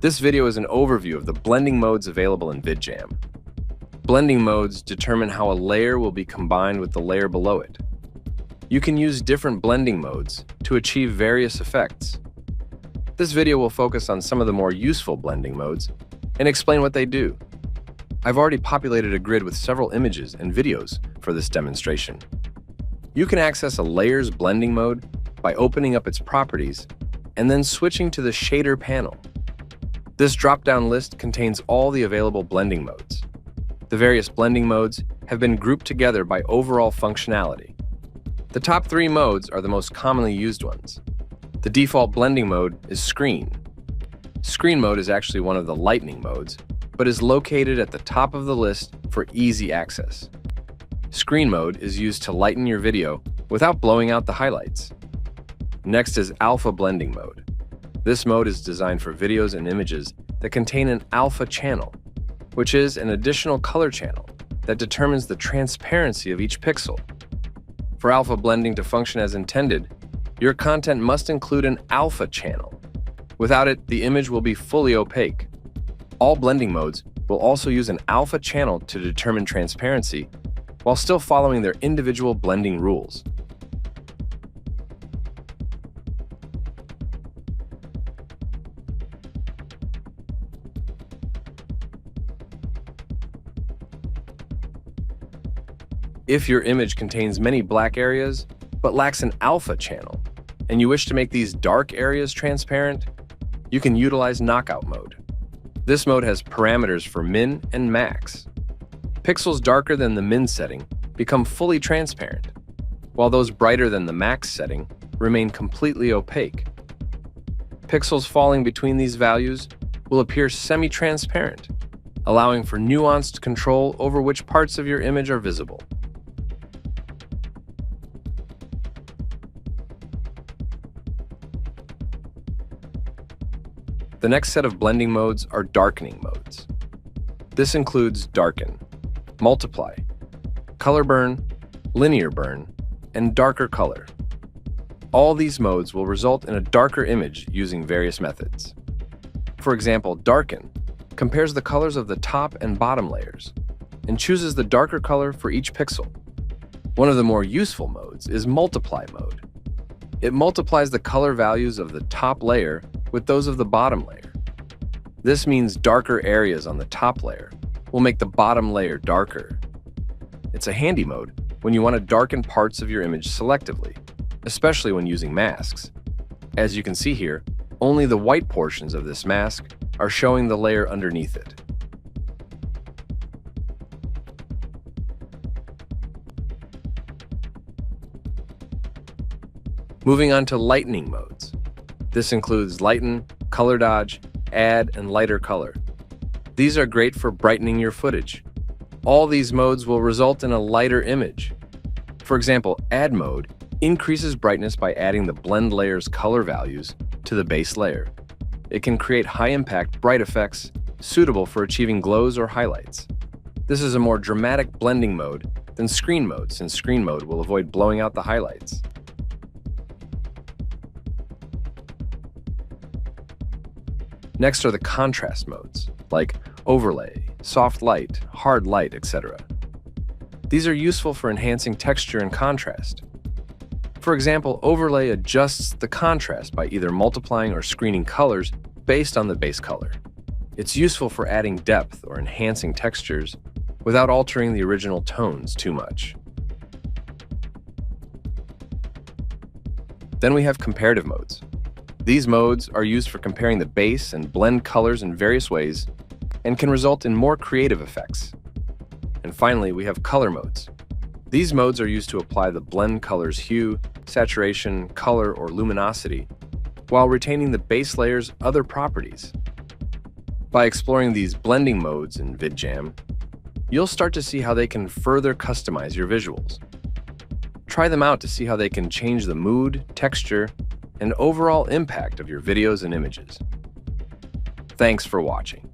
This video is an overview of the blending modes available in VidJam. Blending modes determine how a layer will be combined with the layer below it. You can use different blending modes to achieve various effects. This video will focus on some of the more useful blending modes and explain what they do. I've already populated a grid with several images and videos for this demonstration. You can access a layer's blending mode by opening up its properties and then switching to the shader panel. This drop-down list contains all the available blending modes. The various blending modes have been grouped together by overall functionality. The top three modes are the most commonly used ones. The default blending mode is Screen. Screen mode is actually one of the lightening modes, but is located at the top of the list for easy access. Screen mode is used to lighten your video without blowing out the highlights. Next is Alpha blending mode. This mode is designed for videos and images that contain an alpha channel, which is an additional color channel that determines the transparency of each pixel. For alpha blending to function as intended, your content must include an alpha channel. Without it, the image will be fully opaque. All blending modes will also use an alpha channel to determine transparency while still following their individual blending rules. If your image contains many black areas but lacks an alpha channel, and you wish to make these dark areas transparent, you can utilize knockout mode. This mode has parameters for min and max. Pixels darker than the min setting become fully transparent, while those brighter than the max setting remain completely opaque. Pixels falling between these values will appear semi-transparent, allowing for nuanced control over which parts of your image are visible. The next set of blending modes are darkening modes. This includes darken, multiply, color burn, linear burn, and darker color. All these modes will result in a darker image using various methods. For example, darken compares the colors of the top and bottom layers and chooses the darker color for each pixel. One of the more useful modes is multiply mode. It multiplies the color values of the top layer with those of the bottom layer. This means darker areas on the top layer will make the bottom layer darker. It's a handy mode when you want to darken parts of your image selectively, especially when using masks. As you can see here, only the white portions of this mask are showing the layer underneath it. Moving on to lightening modes. This includes lighten, color dodge, add, and lighter color. These are great for brightening your footage. All these modes will result in a lighter image. For example, add mode increases brightness by adding the blend layer's color values to the base layer. It can create high-impact bright effects suitable for achieving glows or highlights. This is a more dramatic blending mode than screen mode, since screen mode will avoid blowing out the highlights. Next are the contrast modes, like overlay, soft light, hard light, etc. These are useful for enhancing texture and contrast. For example, overlay adjusts the contrast by either multiplying or screening colors based on the base color. It's useful for adding depth or enhancing textures without altering the original tones too much. Then we have comparative modes. These modes are used for comparing the base and blend colors in various ways and can result in more creative effects. And finally, we have color modes. These modes are used to apply the blend color's hue, saturation, color, or luminosity, while retaining the base layer's other properties. By exploring these blending modes in VidJam, you'll start to see how they can further customize your visuals. Try them out to see how they can change the mood, texture, and overall impact of your videos and images. Thanks for watching.